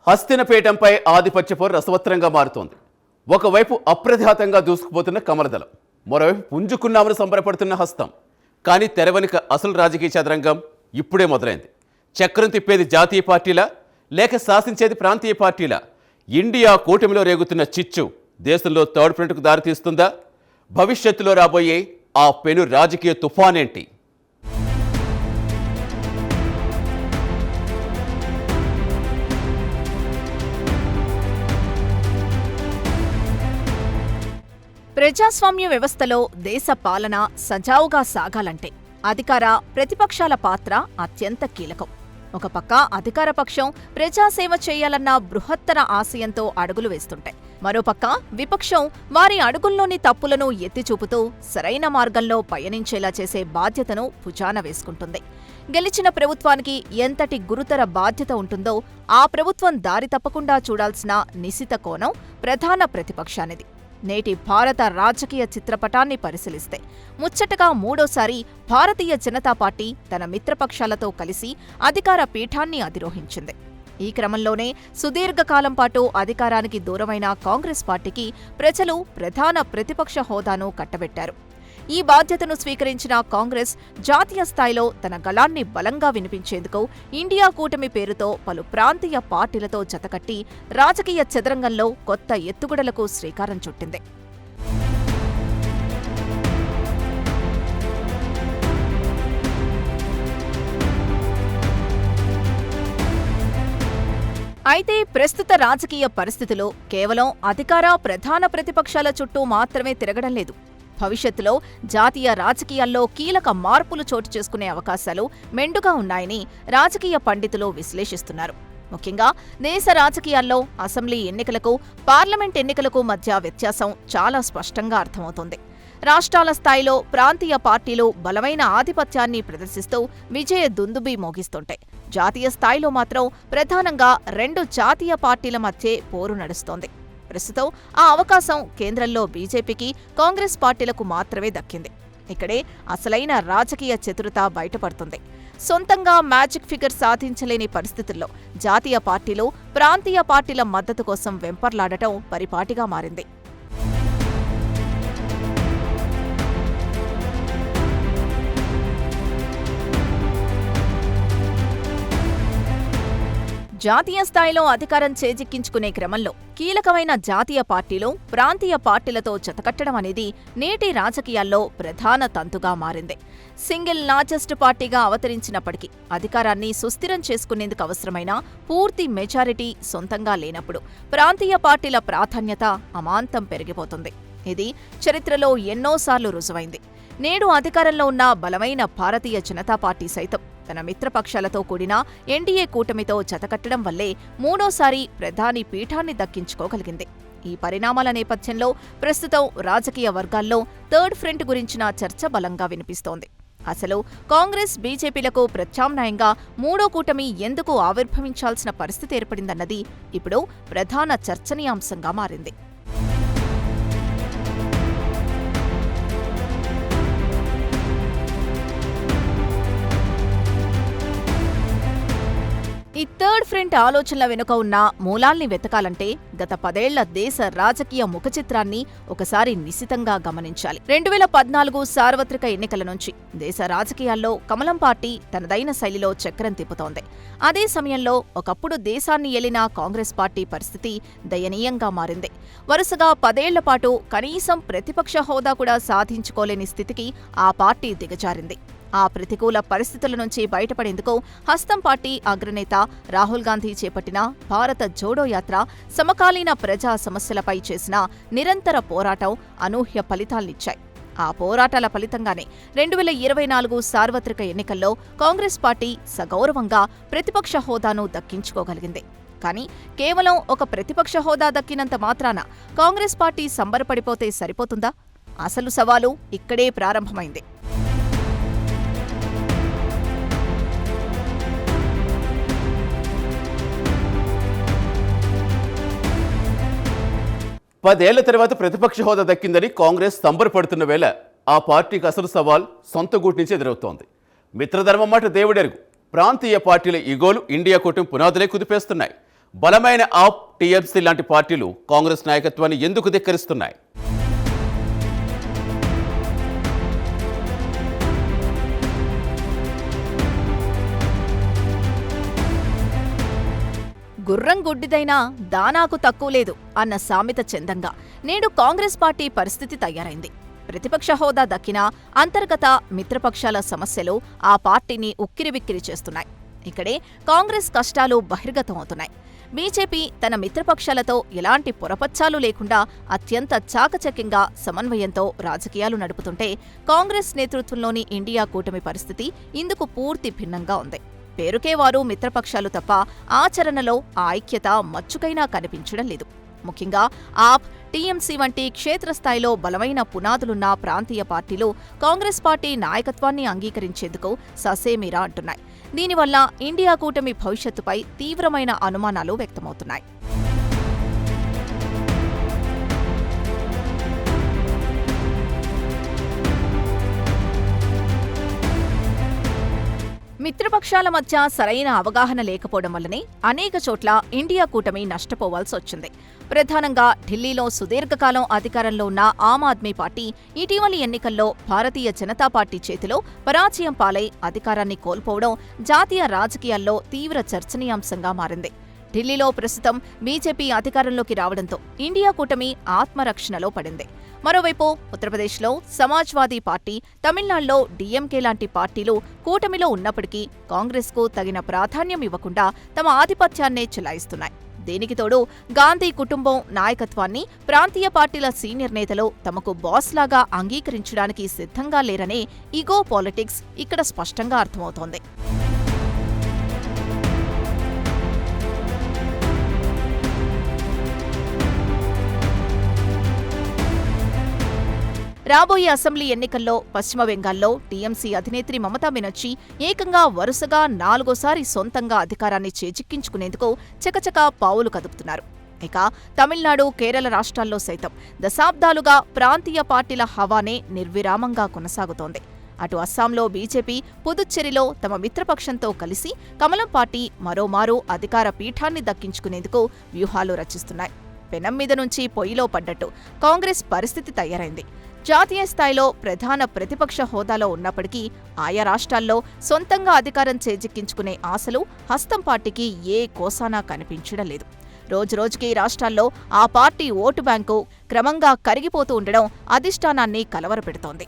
హస్తినపీఠంపై ఆధిపత్య పోరు రసవత్రంగా మారుతోంది. ఒకవైపు అప్రతిహతంగా దూసుకుపోతున్న కమలదళం, మరోవైపు పుంజుకున్నామని సంబరపడుతున్న హస్తం. కానీ తెరవెనుక అసలు రాజకీయ చదరంగం ఇప్పుడే మొదలైంది. చక్రం తిప్పేది జాతీయ పార్టీలా, లేక శాసించేది ప్రాంతీయ పార్టీలా? ఇండియా కూటమిలో రేగుతున్న చిచ్చు దేశంలో థర్డ్ ఫ్రంట్కు దారితీస్తుందా? భవిష్యత్తులో రాబోయే ఆ పెను రాజకీయ తుఫానేంటి? ప్రజాస్వామ్య వ్యవస్థలో దేశ పాలన సజావుగా సాగాలంటే అధికార ప్రతిపక్షాల పాత్ర అత్యంత కీలకం. ఒక పక్క అధికార పక్షం ప్రజాసేవ చేయాలన్న బృహత్తర ఆశయంతో అడుగులు వేస్తుంటాయి. మరోపక్క విపక్షం వారి అడుగుల్లోని తప్పులను ఎత్తిచూపుతూ సరైన మార్గంలో పయనించేలా చేసే బాధ్యతను భుజాన వేసుకుంటుంది. గెలిచిన ప్రభుత్వానికి ఎంతటి గురుతర బాధ్యత ఉంటుందో ఆ ప్రభుత్వం దారి తప్పకుండా చూడాల్సిన నిశిత కోణం ప్రధాన ప్రతిపక్షానిది. నేటి భారత రాజకీయ చిత్రపటాన్ని పరిశీలిస్తే ముచ్చటగా మూడోసారి భారతీయ జనతా పార్టీ తన మిత్రపక్షాలతో కలిసి అధికార పీఠాన్ని అధిరోహించింది. ఈ క్రమంలోనే సుదీర్ఘకాలం పాటు అధికారానికి దూరమైన కాంగ్రెస్ పార్టీకి ప్రజలు ప్రధాన ప్రతిపక్ష హోదాను కట్టబెట్టారు. ఈ బాధ్యతను స్వీకరించిన కాంగ్రెస్ జాతీయ స్థాయిలో తన గళాన్ని బలంగా వినిపించేందుకు ఇండియా కూటమి పేరుతో పలు ప్రాంతీయ పార్టీలతో జతకట్టి రాజకీయ చదరంగంలో కొత్త ఎత్తుగడలకు శ్రీకారం చుట్టింది. అయితే ప్రస్తుత రాజకీయ పరిస్థితులు కేవలం అధికార ప్రధాన ప్రతిపక్షాల చుట్టూ మాత్రమే తిరగడం లేదు. భవిష్యత్తులో జాతీయ రాజకీయాల్లో కీలక మార్పులు చోటు చేసుకునే అవకాశాలు మెండుగా ఉన్నాయని రాజకీయ పండితులు విశ్లేషిస్తున్నారు. ముఖ్యంగా దేశ రాజకీయాల్లో అసెంబ్లీ ఎన్నికలకు, పార్లమెంట్ ఎన్నికలకు మధ్య వ్యత్యాసం చాలా స్పష్టంగా అర్థమవుతోంది. రాష్ట్రాల స్థాయిలో ప్రాంతీయ పార్టీలు బలమైన ఆధిపత్యాన్ని ప్రదర్శిస్తూ విజయ దుందుబి మోగిస్తుంటాయి. జాతీయ స్థాయిలో మాత్రం ప్రధానంగా రెండు జాతీయ పార్టీల మధ్యే పోరు నడుస్తోంది. ప్రస్తుతం ఆ అవకాశం కేంద్రంలో బీజేపీకి, కాంగ్రెస్ పార్టీలకు మాత్రమే దక్కింది. ఇక్కడే అసలైన రాజకీయ చతురత బయటపడుతుంది. సొంతంగా మ్యాజిక్ ఫిగర్ సాధించలేని పరిస్థితుల్లో జాతీయ పార్టీలు ప్రాంతీయ పార్టీల మద్దతు కోసం వెంపర్లాడటం పరిపాటిగా మారింది. జాతీయ స్థాయిలో అధికారం చేజిక్కించుకునే క్రమంలో కీలకమైన జాతీయ పార్టీలు ప్రాంతీయ పార్టీలతో జతకట్టడం అనేది నేటి రాజకీయాల్లో ప్రధాన తంతుగా మారింది. సింగిల్ లార్జెస్ట్ పార్టీగా అవతరించినప్పటికీ అధికారాన్ని సుస్థిరం చేసుకునేందుకు అవసరమైన పూర్తి మెజారిటీ సొంతంగా లేనప్పుడు ప్రాంతీయ పార్టీల ప్రాధాన్యత అమాంతం పెరిగిపోతుంది. ఇది చరిత్రలో ఎన్నోసార్లు రుజువైంది. నేడు అధికారంలో ఉన్న బలమైన భారతీయ జనతా పార్టీ సైతం తన మిత్రపక్షాలతో కూడిన ఎన్డీఏ కూటమితో జతకట్టడం వల్లే మూడోసారి ప్రధాని పీఠాన్ని దక్కించుకోగలిగింది. ఈ పరిణామాల నేపథ్యంలో ప్రస్తుతం రాజకీయ వర్గాల్లో థర్డ్ ఫ్రంట్ గురించిన చర్చ బలంగా వినిపిస్తోంది. అసలు కాంగ్రెస్, బీజేపీలకు ప్రత్యామ్నాయంగా మూడో కూటమి ఎందుకు ఆవిర్భవించాల్సిన పరిస్థితి ఏర్పడిందన్నది ఇప్పుడు ప్రధాన చర్చనీయాంశంగా మారింది. ఈ థర్డ్ ఫ్రంట్ ఆలోచనల వెనుక ఉన్న మూలాల్ని వెతకాలంటే గత 10 ఏళ్ల దేశ రాజకీయ ముఖచిత్రాన్ని ఒకసారి నిశితంగా గమనించాలి. 2014 సార్వత్రిక ఎన్నికల నుంచి దేశ రాజకీయాల్లో కమలం పార్టీ తనదైన శైలిలో చక్రం తిప్పుతోంది. అదే సమయంలో ఒకప్పుడు దేశాన్ని ఏలిన కాంగ్రెస్ పార్టీ పరిస్థితి దయనీయంగా మారింది. వరుసగా 10 ఏళ్ల పాటు కనీసం ప్రతిపక్ష హోదా కూడా సాధించుకోలేని స్థితికి ఆ పార్టీ దిగజారింది. ఆ ప్రతికూల పరిస్థితుల నుంచి బయటపడేందుకు హస్తం పార్టీ అగ్రనేత రాహుల్ గాంధీ చేపట్టిన భారత జోడో యాత్ర, సమకాలీన ప్రజా సమస్యలపై చేసిన నిరంతర పోరాటం అనూహ్య ఫలితాల్నిచ్చాయి. ఆ పోరాటాల ఫలితంగానే 2024 సార్వత్రిక ఎన్నికల్లో కాంగ్రెస్ పార్టీ సగౌరవంగా ప్రతిపక్ష హోదాను దక్కించుకోగలిగింది. కానీ కేవలం ఒక ప్రతిపక్ష హోదా దక్కినంత మాత్రాన కాంగ్రెస్ పార్టీ సంబరపడిపోతే సరిపోతుందా? అసలు సవాలు ఇక్కడే ప్రారంభమైంది. పదేళ్ల తర్వాత ప్రతిపక్ష హోదా దక్కిందని కాంగ్రెస్ సంబరపడుతున్న వేళ ఆ పార్టీకి అసలు సవాల్ సొంత గూటి నుంచి ఎదురవుతోంది. మిత్రధర్మం మాట దేవుడెరుగు. ప్రాంతీయ పార్టీల ఈగోలు ఇండియా కూటమి పునాదులే కుదిపేస్తున్నాయి. బలమైన ఆప్, టీఎంసీ లాంటి పార్టీలు కాంగ్రెస్ నాయకత్వాన్ని ఎందుకు ధిక్కరిస్తున్నాయి? గుర్రం గుడ్డిదైనా దానాకు తక్కువ లేదు అన్న సామెత చందంగా నేడు కాంగ్రెస్ పార్టీ పరిస్థితి తయారైంది. ప్రతిపక్ష హోదా దక్కినా అంతర్గత మిత్రపక్షాల సమస్యలు ఆ పార్టీని ఉక్కిరిబిక్కిరి చేస్తున్నాయి. ఇక్కడే కాంగ్రెస్ కష్టాలు బహిర్గతమవుతున్నాయి. బీజేపీ తన మిత్రపక్షాలతో ఎలాంటి పొరపచ్చాలు లేకుండా అత్యంత చాకచక్యంగా సమన్వయంతో రాజకీయాలు నడుపుతుంటే, కాంగ్రెస్ నేతృత్వంలోని ఇండియా కూటమి పరిస్థితి ఇందుకు పూర్తి భిన్నంగా ఉంది. పేరుకే వారు మిత్రపక్షాలు తప్ప ఆచరణలో ఆ ఐక్యత మచ్చుకైనా కనిపించడం లేదు. ముఖ్యంగా ఆప్, టీఎంసీ వంటి క్షేత్రస్థాయిలో బలమైన పునాదులున్న ప్రాంతీయ పార్టీలు కాంగ్రెస్ పార్టీ నాయకత్వాన్ని అంగీకరించేందుకు ససేమిరా అంటున్నాయి. దీనివల్ల ఇండియా కూటమి భవిష్యత్తుపై తీవ్రమైన అనుమానాలు వ్యక్తమవుతున్నాయి. మిత్రపక్షాల మధ్య సరైన అవగాహన లేకపోవడం వల్లనే అనేక చోట్ల ఇండియా కూటమి నష్టపోవాల్సొచ్చింది. ప్రధానంగా ఢిల్లీలో సుదీర్ఘకాలం అధికారంలో ఉన్న ఆమ్ ఆద్మీ పార్టీ ఇటీవలి ఎన్నికల్లో భారతీయ జనతా పార్టీ చేతిలో పరాజయం పాలై అధికారాన్ని కోల్పోవడం జాతీయ రాజకీయాల్లో తీవ్ర చర్చనీయాంశంగా మారింది. ఢిల్లీలో ప్రస్తుతం బీజేపీ అధికారంలోకి రావడంతో ఇండియా కూటమి ఆత్మరక్షణలో పడింది. మరోవైపు ఉత్తరప్రదేశ్లో సమాజ్వాదీ పార్టీ, తమిళనాడులో డీఎంకే లాంటి పార్టీలు కూటమిలో ఉన్నప్పటికీ కాంగ్రెస్కు తగిన ప్రాధాన్యం ఇవ్వకుండా తమ ఆధిపత్యాన్నే చెలాయిస్తున్నాయి. దీనికి తోడు గాంధీ కుటుంబం నాయకత్వాన్ని ప్రాంతీయ పార్టీల సీనియర్ నేతలు తమకు బాస్లాగా అంగీకరించడానికి సిద్ధంగా లేరనే ఈగో పాలిటిక్స్ ఇక్కడ స్పష్టంగా అర్థమవుతోంది. రాబోయే అసెంబ్లీ ఎన్నికల్లో పశ్చిమ బెంగాల్లో టీఎంసీ అధినేత్రి మమతా బెనర్జీ ఏకంగా వరుసగా 4సారి సొంతంగా అధికారాన్ని చేజిక్కించుకునేందుకు చకచకా పావులు కదుపుతున్నారు. ఇక తమిళనాడు, కేరళ రాష్ట్రాల్లో సైతం దశాబ్దాలుగా ప్రాంతీయ పార్టీల హవానే నిర్విరామంగా కొనసాగుతోంది. అటు అస్సాంలో బీజేపీ, పుదుచ్చేరిలో తమ మిత్రపక్షంతో కలిసి కమలం పార్టీ మరోమారు అధికార పీఠాన్ని దక్కించుకునేందుకు వ్యూహాలు రచిస్తున్నాయి. పెనం మీద నుంచి పొయ్యిలో పడ్డట్టు కాంగ్రెస్ పరిస్థితి తయారైంది. జాతీయ స్థాయిలో ప్రధాన ప్రతిపక్ష హోదాలో ఉన్నప్పటికీ ఆయా రాష్ట్రాల్లో సొంతంగా అధికారం చేజిక్కించుకునే ఆశలు హస్తం పార్టీకి ఏ కోసానా కనిపించడం లేదు. రోజురోజుకీ రాష్ట్రాల్లో ఆ పార్టీ ఓటు బ్యాంకు క్రమంగా కరిగిపోతూ ఉండడం అధిష్టానాన్ని కలవరపెడుతోంది.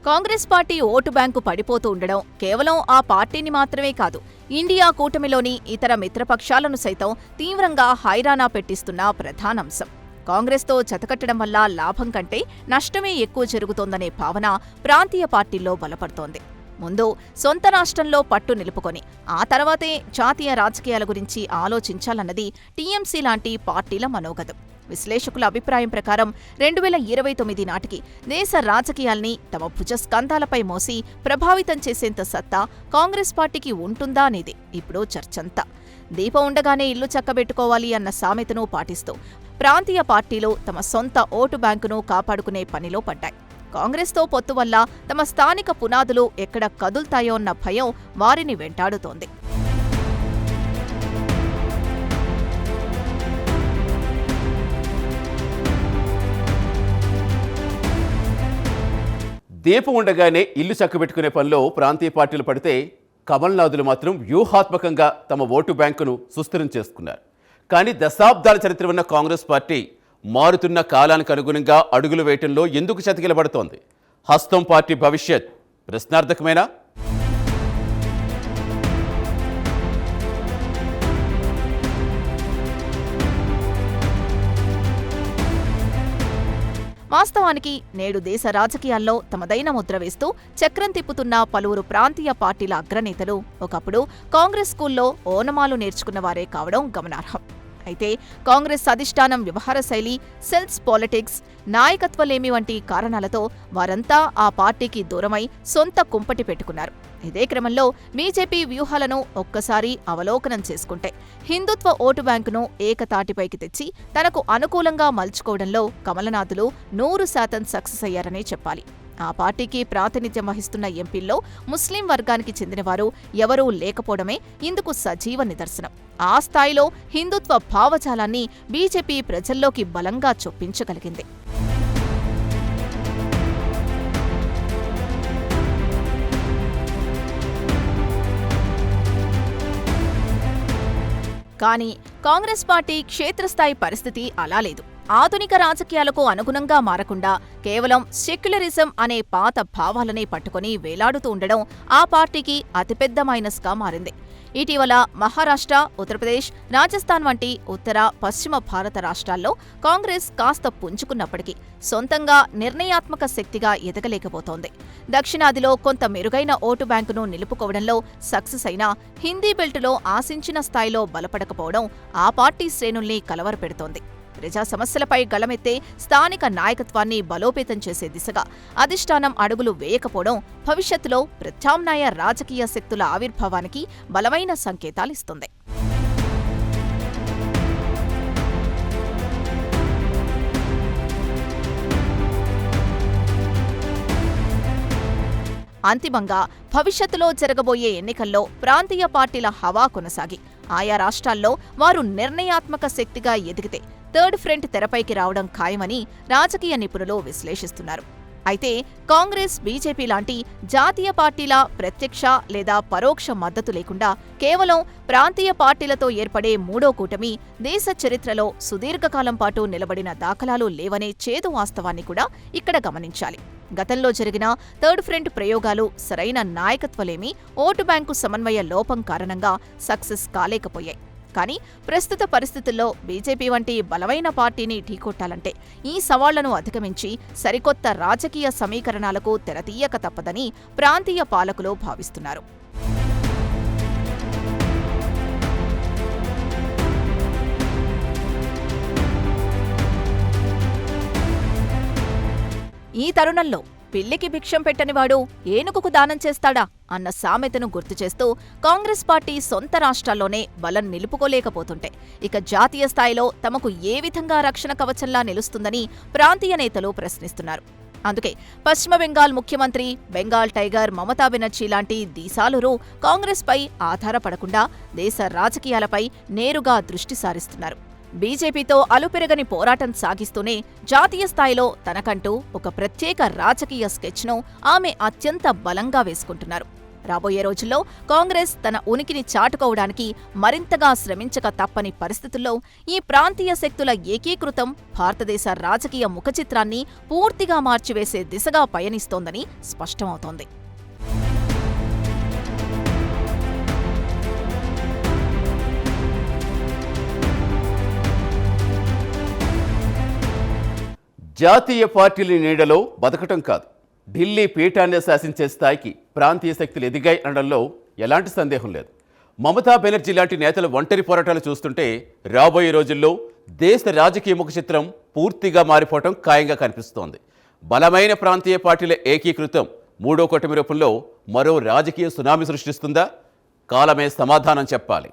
కాంగ్రెస్ పార్టీ ఓటు బ్యాంకు పడిపోతూ ఉండడం కేవలం ఆ పార్టీని మాత్రమే కాదు, ఇండియా కూటమిలోని ఇతర మిత్రపక్షాలను సైతం తీవ్రంగా హైరానా పెట్టిస్తున్న ప్రధానాంశం. కాంగ్రెస్తో జతకట్టడం వల్ల లాభం కంటే నష్టమే ఎక్కువ జరుగుతోందనే భావన ప్రాంతీయ పార్టీల్లో బలపడుతోంది. ముందు సొంత రాష్ట్రంలో పట్టు నిలుపుకొని ఆ తర్వాతే జాతీయ రాజకీయాల గురించి ఆలోచించాలన్నది టీఎంసీ లాంటి పార్టీల మనోగతం. విశ్లేషకుల అభిప్రాయం ప్రకారం 2029 నాటికి దేశ రాజకీయాల్ని తమ భుజస్కంధాలపై మోసి ప్రభావితం చేసేంత సత్తా కాంగ్రెస్ పార్టీకి ఉంటుందా అనేది ఇప్పుడు చర్చంతా. దీపం ఉండగానే ఇల్లు చక్కబెట్టుకోవాలి అన్న సామెతను పాటిస్తూ ప్రాంతీయ పార్టీలు తమ సొంత ఓటు బ్యాంకును కాపాడుకునే పనిలో పడ్డాయి. కాంగ్రెస్తో పొత్తు వల్ల తమ స్థానిక పునాదులు ఎక్కడ కదుల్తాయో అన్న భయం వారిని వెంటాడుతోంది. దీపం ఉండగానే ఇల్లు చక్కబెట్టుకునే పనిలో ప్రాంతీయ పార్టీలు పడితే, కమల్నాథులు మాత్రం వ్యూహాత్మకంగా తమ ఓటు బ్యాంకును సుస్థిరం చేసుకున్నారు. కానీ దశాబ్దాల చరిత్ర ఉన్న కాంగ్రెస్ పార్టీ మారుతున్న కాలానికి అనుగుణంగా అడుగులు వేయటంలో ఎందుకు చతికిలబడుతోంది? హస్తం పార్టీ భవిష్యత్ ప్రశ్నార్థకమేనా? వాస్తవానికి నేడు దేశ రాజకీయాల్లో తమదైన ముద్ర వేస్తూ చక్రం తిప్పుతున్న పలువురు ప్రాంతీయ పార్టీల అగ్రనేతలు ఒకప్పుడు కాంగ్రెస్ స్కూల్లో ఓనమాలు నేర్చుకున్నవారే కావడం గమనార్హం. అయితే కాంగ్రెస్ అధిష్టానం వ్యవహార శైలి, సెల్స్ పాలిటిక్స్, నాయకత్వలేమి వంటి కారణాలతో వారంతా ఆ పార్టీకి దూరమై సొంత కుంపటి పెట్టుకున్నారు. ఇదే క్రమంలో బీజేపీ వ్యూహాలను ఒక్కసారి అవలోకనం చేసుకుంటే హిందుత్వ ఓటు బ్యాంకును ఏకతాటిపైకి తెచ్చి తనకు అనుకూలంగా మలుచుకోవడంలో కమలనాథులు 100% సక్సెస్ అయ్యారనే చెప్పాలి. ఆ పార్టీకి ప్రాతినిధ్యం వహిస్తున్న ఎంపీల్లో ముస్లిం వర్గానికి చెందినవారు ఎవరూ లేకపోవడమే ఇందుకు సజీవ నిదర్శనం. ఆ స్థాయిలో హిందుత్వ భావజాలాన్ని బీజేపీ ప్రజల్లోకి బలంగా చొప్పించగలిగింది. కానీ కాంగ్రెస్ పార్టీ క్షేత్రస్థాయి పరిస్థితి అలా లేదు. ఆధునిక రాజకీయాలకు అనుగుణంగా మారకుండా కేవలం సెక్యులరిజం అనే పాత భావాలనే పట్టుకుని వేలాడుతూ ఉండడం ఆ పార్టీకి అతిపెద్ద మైనస్గా మారింది. ఇటీవల మహారాష్ట్ర, ఉత్తరప్రదేశ్, రాజస్థాన్ వంటి ఉత్తర, పశ్చిమ భారత రాష్ట్రాల్లో కాంగ్రెస్ కాస్త పుంజుకున్నప్పటికీ సొంతంగా నిర్ణయాత్మక శక్తిగా ఎదగలేకపోతోంది. దక్షిణాదిలో కొంత మెరుగైన ఓటు బ్యాంకును నిలుపుకోవడంలో సక్సెస్ అయినా హిందీ బెల్టులో ఆశించిన స్థాయిలో బలపడకపోవడం ఆ పార్టీ శ్రేణుల్ని కలవరపెడుతోంది. ప్రజా సమస్యలపై గళమెత్తే స్థానిక నాయకత్వాన్ని బలోపేతం చేసే దిశగా అధిష్టానం అడుగులు వేయకపోవడం భవిష్యత్తులో ప్రత్యామ్నాయ రాజకీయ శక్తుల ఆవిర్భావానికి బలమైన సంకేతాలిస్తుంది. అంతిమంగా భవిష్యత్తులో జరగబోయే ఎన్నికల్లో ప్రాంతీయ పార్టీల హవా కొనసాగి ఆయా రాష్ట్రాల్లో వారు నిర్ణయాత్మక శక్తిగా ఎదిగితే థర్డ్ ఫ్రంట్ తెరపైకి రావడం ఖాయమని రాజకీయ నిపుణులు విశ్లేషిస్తున్నారు. అయితే కాంగ్రెస్, బీజేపీ లాంటి జాతీయ పార్టీల ప్రత్యక్ష లేదా పరోక్ష మద్దతు లేకుండా కేవలం ప్రాంతీయ పార్టీలతో ఏర్పడే మూడో కూటమి దేశ చరిత్రలో సుదీర్ఘకాలం పాటు నిలబడిన దాఖలాలు లేవనే చేదు వాస్తవాన్ని కూడా ఇక్కడ గమనించాలి. గతంలో జరిగిన థర్డ్ ఫ్రంట్ ప్రయోగాలు సరైన నాయకత్వలేమి, ఓటు బ్యాంకు సమన్వయ లోపం కారణంగా సక్సెస్ కాలేకపోయాయి. కానీ ప్రస్తుత పరిస్థితుల్లో బీజేపీ వంటి బలమైన పార్టీని ఢీకొట్టాలంటే ఈ సవాళ్లను అధిగమించి సరికొత్త రాజకీయ సమీకరణాలకు తెరతీయక తప్పదని ప్రాంతీయ పాలకులు భావిస్తున్నారు. ఈ తరుణంలో పిల్లికి భిక్షం పెట్టనివాడు ఏనుగుకు దానం చేస్తాడా అన్న సామెతను గుర్తుచేస్తూ కాంగ్రెస్ పార్టీ సొంత రాష్ట్రాల్లోనే బలం నిలుపుకోలేకపోతుంటే ఇక జాతీయ స్థాయిలో తమకు ఏ విధంగా రక్షణ కవచంలా నిలుస్తుందని ప్రాంతీయ నేతలు ప్రశ్నిస్తున్నారు. అందుకే పశ్చిమ బెంగాల్ ముఖ్యమంత్రి, బెంగాల్ టైగర్ మమతా బెనర్జీ లాంటి దీశాలురు కాంగ్రెస్పై ఆధారపడకుండా దేశ రాజకీయాలపై నేరుగా దృష్టి సారిస్తున్నారు. బీజేపీతో అలుపెరగని పోరాటం సాగిస్తూనే జాతీయ స్థాయిలో తనకంటూ ఒక ప్రత్యేక రాజకీయ స్కెచ్ను ఆమె అత్యంత బలంగా వేసుకుంటున్నారు. రాబోయే రోజుల్లో కాంగ్రెస్ తన ఉనికిని చాటుకోవడానికి మరింతగా శ్రమించక తప్పని పరిస్థితుల్లో ఈ ప్రాంతీయ శక్తుల ఏకీకృతం భారతదేశ రాజకీయ ముఖచిత్రాన్ని పూర్తిగా మార్చివేసే దిశగా పయనిస్తోందని స్పష్టమవుతోంది. జాతీయ పార్టీల నీడలో బతకటం కాదు, ఢిల్లీ పీఠాన్ని శాసించే స్థాయికి ప్రాంతీయ శక్తులు ఎదిగాయి అనడంలో ఎలాంటి సందేహం లేదు. మమతా బెనర్జీ లాంటి నేతల ఒంటరి పోరాటాలు చూస్తుంటే రాబోయే రోజుల్లో దేశ రాజకీయ ముఖ చిత్రం పూర్తిగా మారిపోవటం ఖాయంగా కనిపిస్తోంది. బలమైన ప్రాంతీయ పార్టీల ఏకీకృతం మూడో కూటమి రూపంలో మరో రాజకీయ సునామీ సృష్టిస్తుందా? కాలమే సమాధానం చెప్పాలి.